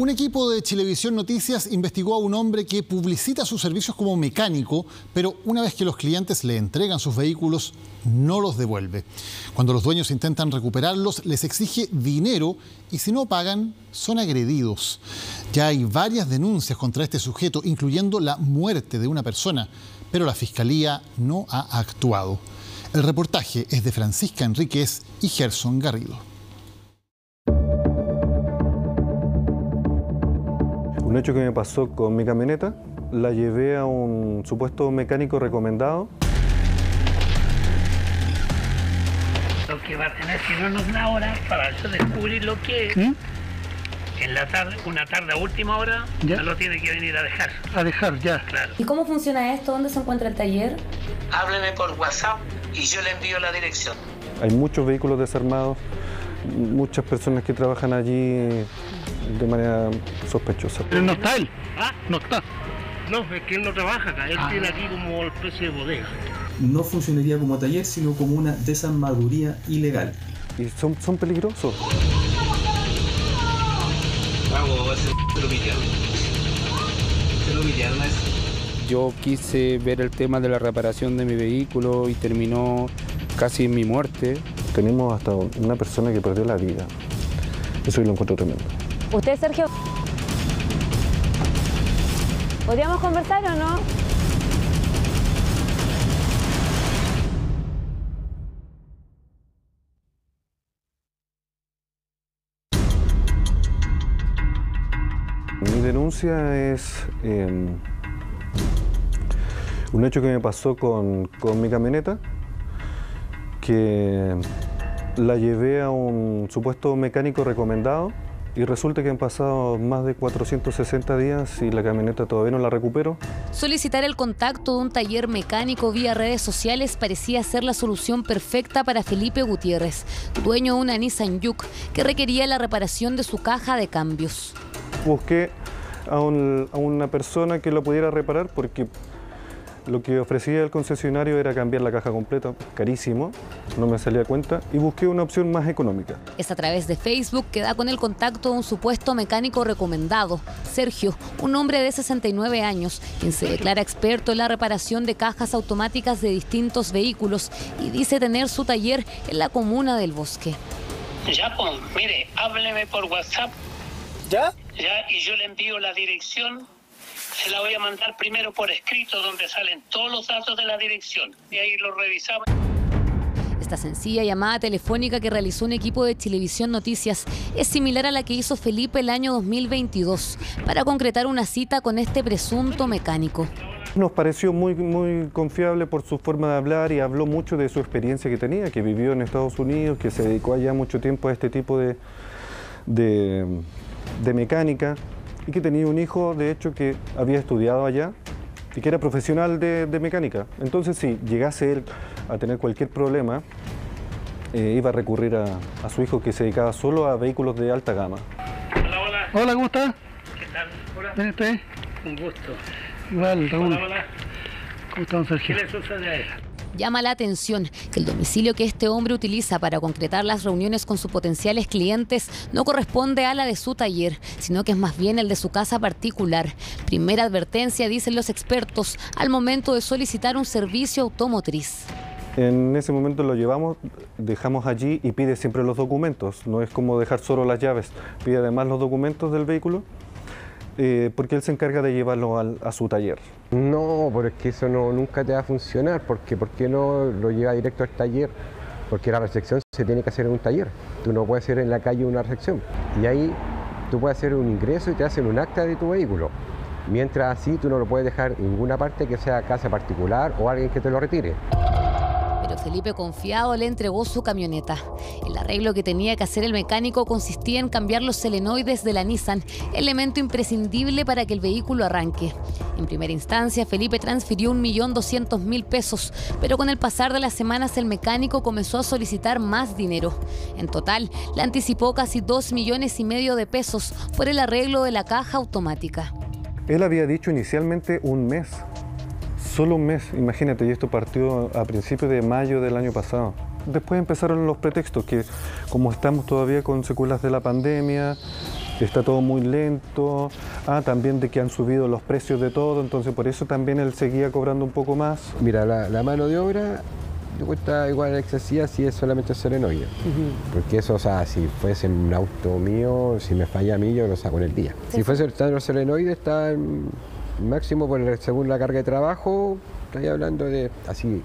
Un equipo de Chilevisión Noticias investigó a un hombre que publicita sus servicios como mecánico, pero una vez que los clientes le entregan sus vehículos, no los devuelve. Cuando los dueños intentan recuperarlos, les exige dinero y si no pagan, son agredidos. Ya hay varias denuncias contra este sujeto, incluyendo la muerte de una persona, pero la Fiscalía no ha actuado. El reportaje es de Francisca Enríquez y Gerson Garrido. Un hecho que me pasó con mi camioneta, la llevé a un supuesto mecánico recomendado. Lo que va a tener, si no nos da hora, para yo descubrir lo que es, en la tarde, una tarde a última hora, ya lo tiene que venir a dejar. A dejar, ya. Claro. ¿Y cómo funciona esto? ¿Dónde se encuentra el taller? Hábleme por WhatsApp y yo le envío la dirección. Hay muchos vehículos desarmados, muchas personas que trabajan allí de manera sospechosa. Pero no está él. ¿Ah? No está. No, es que él no trabaja acá, él tiene aquí como una especie de bodega. No funcionaría como taller, sino como una desarmaduría ilegal. Y son peligrosos. Yo quise ver el tema de la reparación de mi vehículo y terminó casi en mi muerte. Tenemos hasta una persona que perdió la vida. Eso yo lo encuentro tremendo. ¿Usted, Sergio? ¿Podríamos conversar o no? Mi denuncia es un hecho que me pasó con mi camioneta, que la llevé a un supuesto mecánico recomendado y resulta que han pasado más de 460 días y la camioneta todavía no la recupero. Solicitar el contacto de un taller mecánico vía redes sociales parecía ser la solución perfecta para Felipe Gutiérrez, dueño de una Nissan Juke que requería la reparación de su caja de cambios. Busqué a una persona que lo pudiera reparar porque lo que ofrecía el concesionario era cambiar la caja completa, carísimo, no me salía a cuenta, y busqué una opción más económica. Es a través de Facebook que da con el contacto de un supuesto mecánico recomendado, Sergio, un hombre de 69 años, quien se declara experto en la reparación de cajas automáticas de distintos vehículos y dice tener su taller en la comuna del Bosque. Ya, pues, mire, hábleme por WhatsApp. ¿Ya? Ya, y yo le envío la dirección. Se la voy a mandar primero por escrito, donde salen todos los datos de la dirección. Y ahí lo revisamos. Esta sencilla llamada telefónica que realizó un equipo de Chilevisión Noticias es similar a la que hizo Felipe el año 2022 para concretar una cita con este presunto mecánico. Nos pareció muy confiable por su forma de hablar y habló mucho de su experiencia que tenía, que vivió en Estados Unidos, que se dedicó allá mucho tiempo a este tipo de mecánica y que tenía un hijo, de hecho, que había estudiado allá y que era profesional de mecánica. Entonces, si llegase él a tener cualquier problema, iba a recurrir a su hijo que se dedicaba solo a vehículos de alta gama. Hola, hola. Hola, ¿cómo está? ¿Qué tal? Hola. ¿Bien usted? Un gusto. Igual, Raúl. Hola, hola. ¿Cómo está, don Sergio? ¿Qué le sucede a él? Llama la atención que el domicilio que este hombre utiliza para concretar las reuniones con sus potenciales clientes no corresponde a la de su taller, sino que es más bien el de su casa particular. Primera advertencia, dicen los expertos, al momento de solicitar un servicio automotriz. En ese momento lo llevamos, dejamos allí y pide siempre los documentos. No es como dejar solo las llaves, pide además los documentos del vehículo. Porque él se encarga de llevarlo a su taller. No, pero es que eso nunca te va a funcionar, porque ¿por qué no lo lleva directo al taller? Porque la recepción se tiene que hacer en un taller, tú no puedes hacer en la calle una recepción. Y ahí tú puedes hacer un ingreso y te hacen un acta de tu vehículo. Mientras así tú no lo puedes dejar en ninguna parte que sea casa particular o alguien que te lo retire. Pero Felipe, confiado, le entregó su camioneta. El arreglo que tenía que hacer el mecánico consistía en cambiar los solenoides de la Nissan, elemento imprescindible para que el vehículo arranque. En primera instancia, Felipe transfirió 1.200.000 pesos, pero con el pasar de las semanas el mecánico comenzó a solicitar más dinero. En total, le anticipó casi 2,5 millones de pesos por el arreglo de la caja automática. Él había dicho inicialmente un mes. Solo un mes, imagínate, y esto partió a principios de mayo del año pasado. Después empezaron los pretextos, que como estamos todavía con secuelas de la pandemia, está todo muy lento. También de que han subido los precios de todo, entonces por eso también él seguía cobrando un poco más. Mira, la mano de obra me cuesta igual excesiva si es solamente solenoide. Porque eso, o sea, si fuese un auto mío, si me falla a mí, yo lo saco en el día. Sí. Si fuese el solenoide, está en máximo según la carga de trabajo, estoy hablando de así.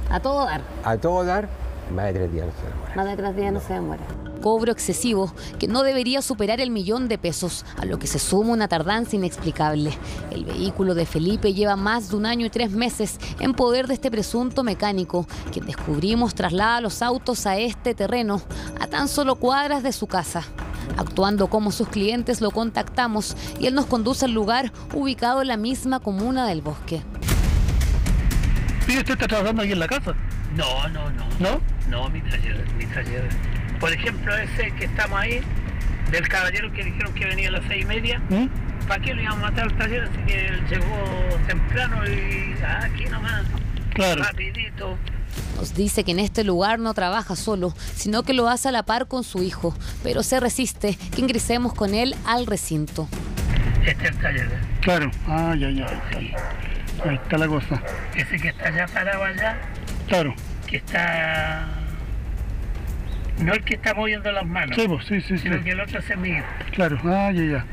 A todo dar. A todo dar, más de 3 días no se demora. Más de 3 días no se demora. Cobro excesivo que no debería superar el $1.000.000, a lo que se suma una tardanza inexplicable. El vehículo de Felipe lleva más de 1 año y 3 meses en poder de este presunto mecánico, quien descubrimos traslada los autos a este terreno, a tan solo cuadras de su casa. Actuando como sus clientes, lo contactamos y él nos conduce al lugar ubicado en la misma comuna del Bosque. ¿Y usted está trabajando aquí en la casa? No. ¿No? No, mi taller. Por ejemplo, ese que estamos ahí, del caballero que dijeron que venía a las 6:30, ¿para qué lo íbamos a matar al taller? Así que él llegó temprano y aquí nomás, claro, rapidito. Nos dice que en este lugar no trabaja solo, sino que lo hace a la par con su hijo, pero se resiste que ingresemos con él al recinto. Este es el taller. Claro, ya. Ahí está la cosa. Ese que está allá parado allá, Claro. que está... No el que está moviendo las manos, Sí. sino que el otro es mi hijo. Claro, ya.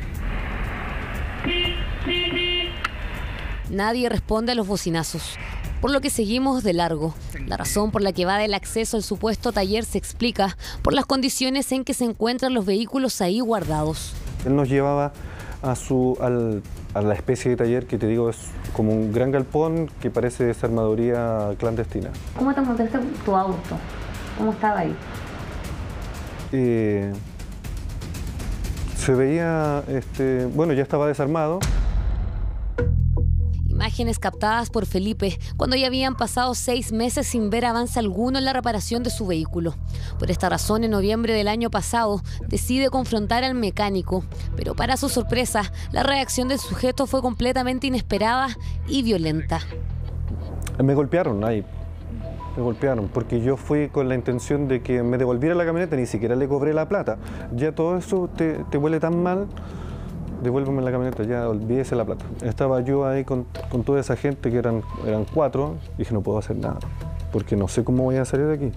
Nadie responde a los bocinazos, por lo que seguimos de largo. La razón por la que va el acceso al supuesto taller se explica por las condiciones en que se encuentran los vehículos ahí guardados. Él nos llevaba a la especie de taller que te digo es como un gran galpón que parece desarmaduría clandestina. ¿Cómo te montaste tu auto? ¿Cómo estaba ahí? Se veía, ya estaba desarmado. Imágenes captadas por Felipe cuando ya habían pasado 6 meses sin ver avance alguno en la reparación de su vehículo. Por esta razón, en noviembre del año pasado, decide confrontar al mecánico. Pero para su sorpresa, la reacción del sujeto fue completamente inesperada y violenta. Me golpearon ahí. Me golpearon porque yo fui con la intención de que me devolviera la camioneta, ni siquiera le cobré la plata. Ya todo eso te huele tan mal, devuélveme la camioneta, ya olvídese la plata. Estaba yo ahí con toda esa gente que eran 4, dije no puedo hacer nada, porque no sé cómo voy a salir de aquí.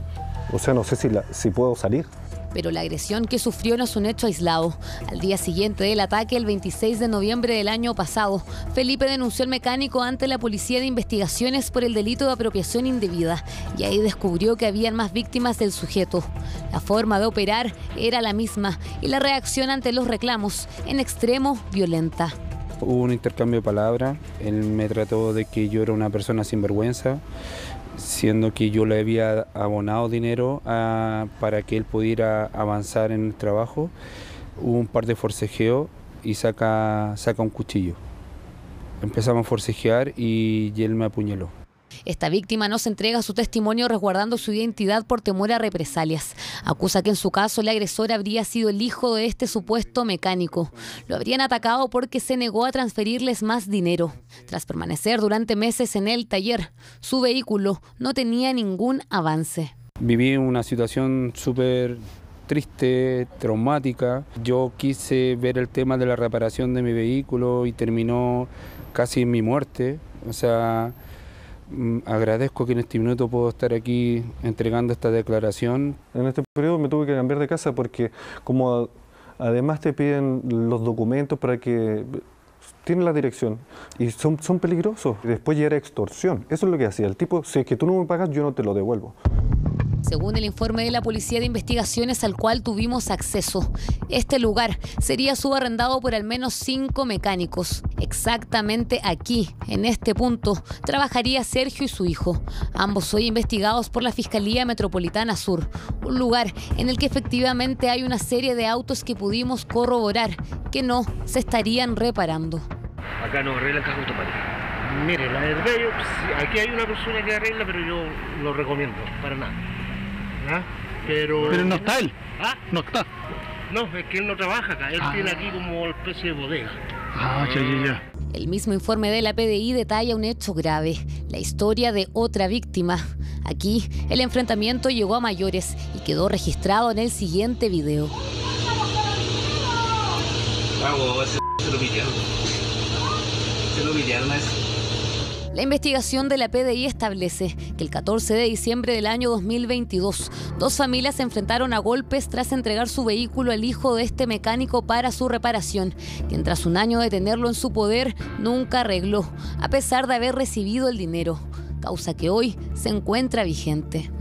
O sea, no sé si puedo salir. Pero la agresión que sufrió no es un hecho aislado. Al día siguiente del ataque, el 26 de noviembre del año pasado, Felipe denunció al mecánico ante la Policía de Investigaciones por el delito de apropiación indebida y ahí descubrió que habían más víctimas del sujeto. La forma de operar era la misma y la reacción ante los reclamos, en extremo, violenta. Hubo un intercambio de palabras, él me trató de que yo era una persona sinvergüenza, siendo que yo le había abonado dinero para que él pudiera avanzar en el trabajo. Hubo un par de forcejeos y saca un cuchillo. Empezamos a forcejear y él me apuñaló. Esta víctima no se entrega su testimonio resguardando su identidad por temor a represalias. Acusa que en su caso el agresor habría sido el hijo de este supuesto mecánico. Lo habrían atacado porque se negó a transferirles más dinero. Tras permanecer durante meses en el taller, su vehículo no tenía ningún avance. Viví una situación súper triste, traumática. Yo quise ver el tema de la reparación de mi vehículo y terminó casi en mi muerte. O sea, agradezco que en este minuto puedo estar aquí entregando esta declaración. En este periodo me tuve que cambiar de casa porque como además te piden los documentos para que tienen la dirección y son peligrosos. Después ya era extorsión. Eso es lo que hacía el tipo. Si es que tú no me pagas, yo no te lo devuelvo. Según el informe de la Policía de Investigaciones al cual tuvimos acceso, este lugar sería subarrendado por al menos 5 mecánicos. Exactamente aquí, en este punto, trabajaría Sergio y su hijo, ambos hoy investigados por la Fiscalía Metropolitana Sur, un lugar en el que efectivamente hay una serie de autos que pudimos corroborar que no se estarían reparando. Acá no arregla caja automática. Mire, la del bello, aquí hay una persona que arregla, pero yo lo recomiendo, para nada. ¿Ah? Pero no está él. ¿Ah? No está. No, es que él no trabaja acá, él tiene aquí como especie de bodega. Ya. El mismo informe de la PDI detalla un hecho grave, la historia de otra víctima. Aquí, el enfrentamiento llegó a mayores y quedó registrado en el siguiente video. Se lo pitearon. Se lo pitearon a ese. La investigación de la PDI establece que el 14 de diciembre del año 2022, dos familias se enfrentaron a golpes tras entregar su vehículo al hijo de este mecánico para su reparación, quien tras un año de tenerlo en su poder nunca arregló, a pesar de haber recibido el dinero, causa que hoy se encuentra vigente.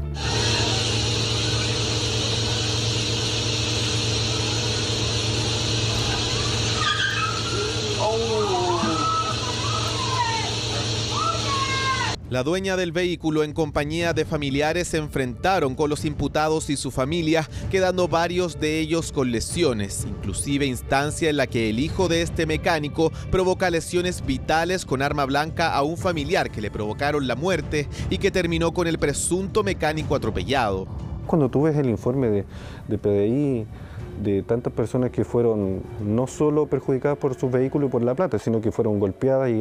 La dueña del vehículo en compañía de familiares se enfrentaron con los imputados y su familia, quedando varios de ellos con lesiones, inclusive instancia en la que el hijo de este mecánico provoca lesiones vitales con arma blanca a un familiar que le provocaron la muerte y que terminó con el presunto mecánico atropellado. Cuando tú ves el informe de PDI, de tantas personas que fueron no solo perjudicadas por sus vehículos y por la plata, sino que fueron golpeadas y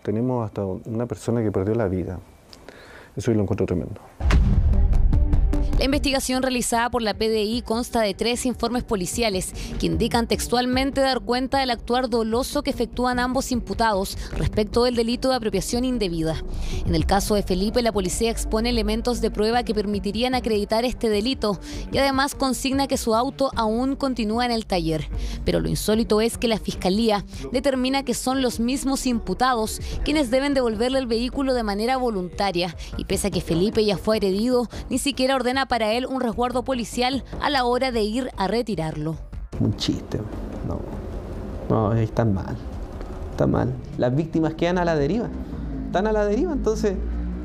tenemos hasta una persona que perdió la vida. Eso yo lo encuentro tremendo. La investigación realizada por la PDI consta de 3 informes policiales que indican textualmente dar cuenta del actuar doloso que efectúan ambos imputados respecto del delito de apropiación indebida. En el caso de Felipe, la policía expone elementos de prueba que permitirían acreditar este delito y además consigna que su auto aún continúa en el taller. Pero lo insólito es que la Fiscalía determina que son los mismos imputados quienes deben devolverle el vehículo de manera voluntaria y pese a que Felipe ya fue agredido, ni siquiera ordena para él un resguardo policial a la hora de ir a retirarlo. Un chiste, no, están mal, está mal. Las víctimas quedan a la deriva, están a la deriva, entonces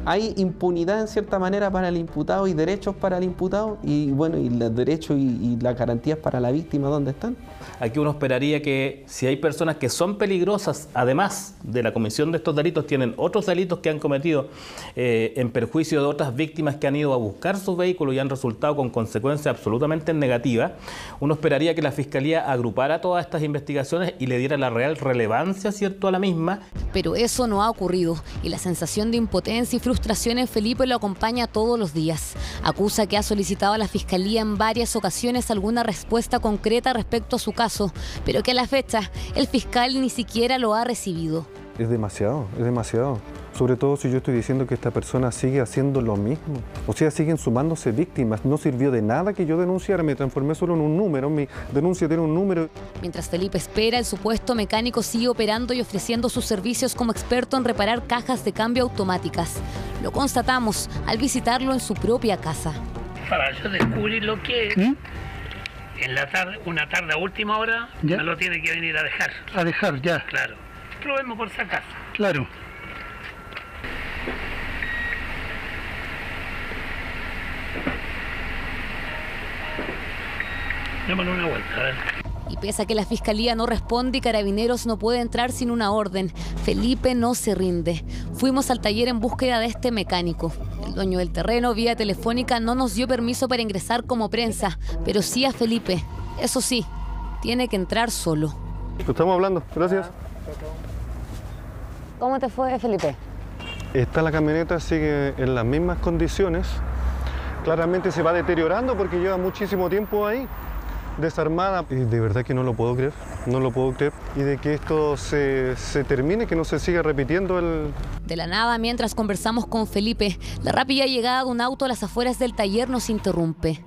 hay impunidad en cierta manera para el imputado y derechos para el imputado y bueno, y los derechos y las garantías para la víctima, ¿dónde están? Aquí uno esperaría que si hay personas que son peligrosas, además de la comisión de estos delitos, tienen otros delitos que han cometido en perjuicio de otras víctimas que han ido a buscar sus vehículos y han resultado con consecuencias absolutamente negativas, uno esperaría que la Fiscalía agrupara todas estas investigaciones y le diera la real relevancia, ¿cierto?, a la misma. Pero eso no ha ocurrido y la sensación de impotencia y frustración en Felipe lo acompaña todos los días. Acusa que ha solicitado a la Fiscalía en varias ocasiones alguna respuesta concreta respecto a su caso, pero que a la fecha el fiscal ni siquiera lo ha recibido. Es demasiado, sobre todo si yo estoy diciendo que esta persona sigue haciendo lo mismo. O sea, siguen sumándose víctimas. No sirvió de nada que yo denunciara, me transformé solo en un número, mi denuncia tiene un número. Mientras Felipe espera, el supuesto mecánico sigue operando y ofreciendo sus servicios como experto en reparar cajas de cambio automáticas. Lo constatamos al visitarlo en su propia casa. Para yo descubrir lo que es, en la tarde, una tarde a última hora, me lo tiene que venir a dejar. A dejar, ya. Claro. Probemos por esa casa. Claro. Démosle una vuelta, a ver. Y pese a que la Fiscalía no responde y Carabineros no puede entrar sin una orden, Felipe no se rinde. Fuimos al taller en búsqueda de este mecánico. El dueño del terreno, vía telefónica, no nos dio permiso para ingresar como prensa, pero sí a Felipe. Eso sí, tiene que entrar solo. Estamos hablando, gracias. ¿Cómo te fue, Felipe? La camioneta sigue en las mismas condiciones. Claramente se va deteriorando porque lleva muchísimo tiempo ahí, desarmada. Y de verdad que no lo puedo creer, Y de que esto se termine, que no se siga repitiendo el... De la nada, mientras conversamos con Felipe, la rápida llegada de un auto a las afueras del taller nos interrumpe.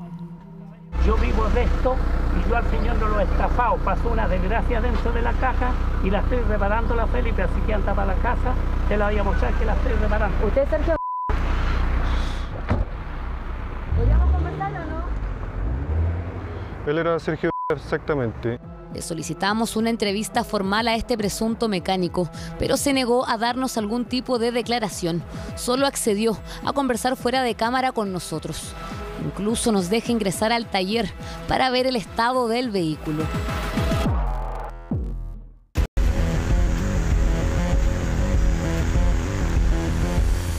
Yo vivo de esto y yo al señor no lo he estafado. Pasó una desgracia dentro de la caja y la estoy reparando, la Felipe, así que anda para la casa. Te la voy a mostrar que la estoy reparando. ¿Usted es Sergio? ¿Podríamos conversar o no? Él era Sergio, exactamente. Le solicitamos una entrevista formal a este presunto mecánico, pero se negó a darnos algún tipo de declaración. Solo accedió a conversar fuera de cámara con nosotros. Incluso nos deja ingresar al taller para ver el estado del vehículo.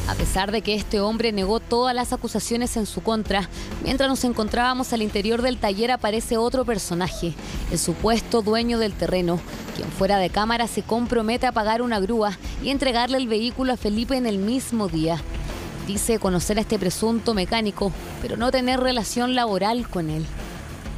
A pesar de que este hombre negó todas las acusaciones en su contra, mientras nos encontrábamos al interior del taller aparece otro personaje, el supuesto dueño del terreno, quien fuera de cámara se compromete a pagar una grúa y entregarle el vehículo a Felipe en el mismo día. Dice conocer a este presunto mecánico, pero no tener relación laboral con él.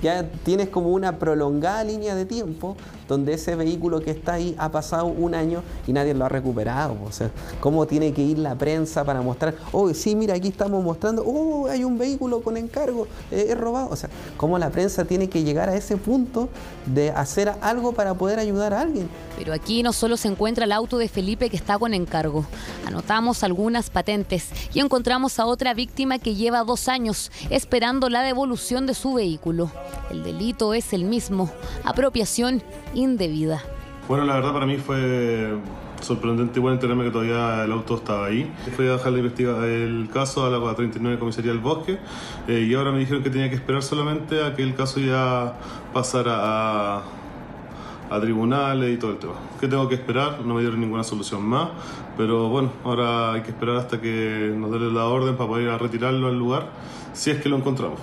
Ya tienes como una prolongada línea de tiempo donde ese vehículo que está ahí ha pasado un año y nadie lo ha recuperado. O sea, ¿cómo tiene que ir la prensa para mostrar? Oh, sí, mira, aquí estamos mostrando, oh, hay un vehículo con encargo, es robado. O sea, ¿cómo la prensa tiene que llegar a ese punto de hacer algo para poder ayudar a alguien? Pero aquí no solo se encuentra el auto de Felipe que está con encargo. Anotamos algunas patentes y encontramos a otra víctima que lleva 2 años esperando la devolución de su vehículo. El delito es el mismo: apropiación indebida. Bueno, la verdad para mí fue sorprendente igual enterarme que todavía el auto estaba ahí. Fui a dejar el caso a la 39 Comisaría del Bosque y ahora me dijeron que tenía que esperar solamente a que el caso ya pasara a tribunales y todo el tema. ¿Qué tengo que esperar? No me dieron ninguna solución más, pero bueno, ahora hay que esperar hasta que nos den la orden para poder ir a retirarlo al lugar, si es que lo encontramos.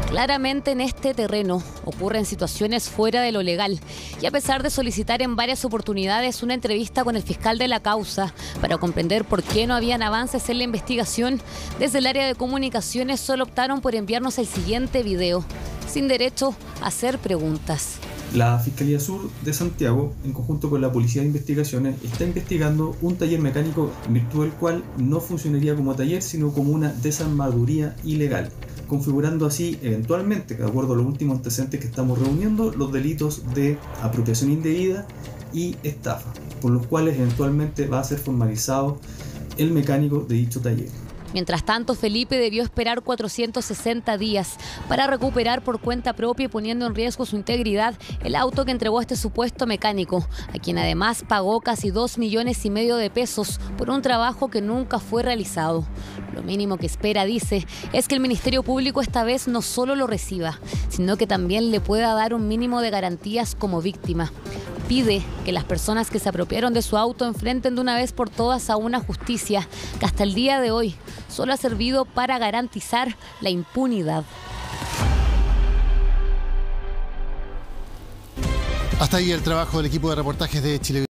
Claramente en este terreno ocurren situaciones fuera de lo legal y a pesar de solicitar en varias oportunidades una entrevista con el fiscal de la causa para comprender por qué no habían avances en la investigación, desde el área de comunicaciones solo optaron por enviarnos el siguiente video, sin derecho a hacer preguntas. La Fiscalía Sur de Santiago, en conjunto con la Policía de Investigaciones, está investigando un taller mecánico en virtud del cual no funcionaría como taller, sino como una desarmaduría ilegal, configurando así, eventualmente, de acuerdo a los últimos antecedentes que estamos reuniendo, los delitos de apropiación indebida y estafa, por los cuales eventualmente va a ser formalizado el mecánico de dicho taller. Mientras tanto, Felipe debió esperar 460 días para recuperar por cuenta propia y poniendo en riesgo su integridad el auto que entregó este supuesto mecánico, a quien además pagó casi 2,5 millones de pesos por un trabajo que nunca fue realizado. Lo mínimo que espera, dice, es que el Ministerio Público esta vez no solo lo reciba, sino que también le pueda dar un mínimo de garantías como víctima. Pide que las personas que se apropiaron de su auto enfrenten de una vez por todas a una justicia que hasta el día de hoy solo ha servido para garantizar la impunidad. Hasta ahí el trabajo del equipo de reportajes de Chile.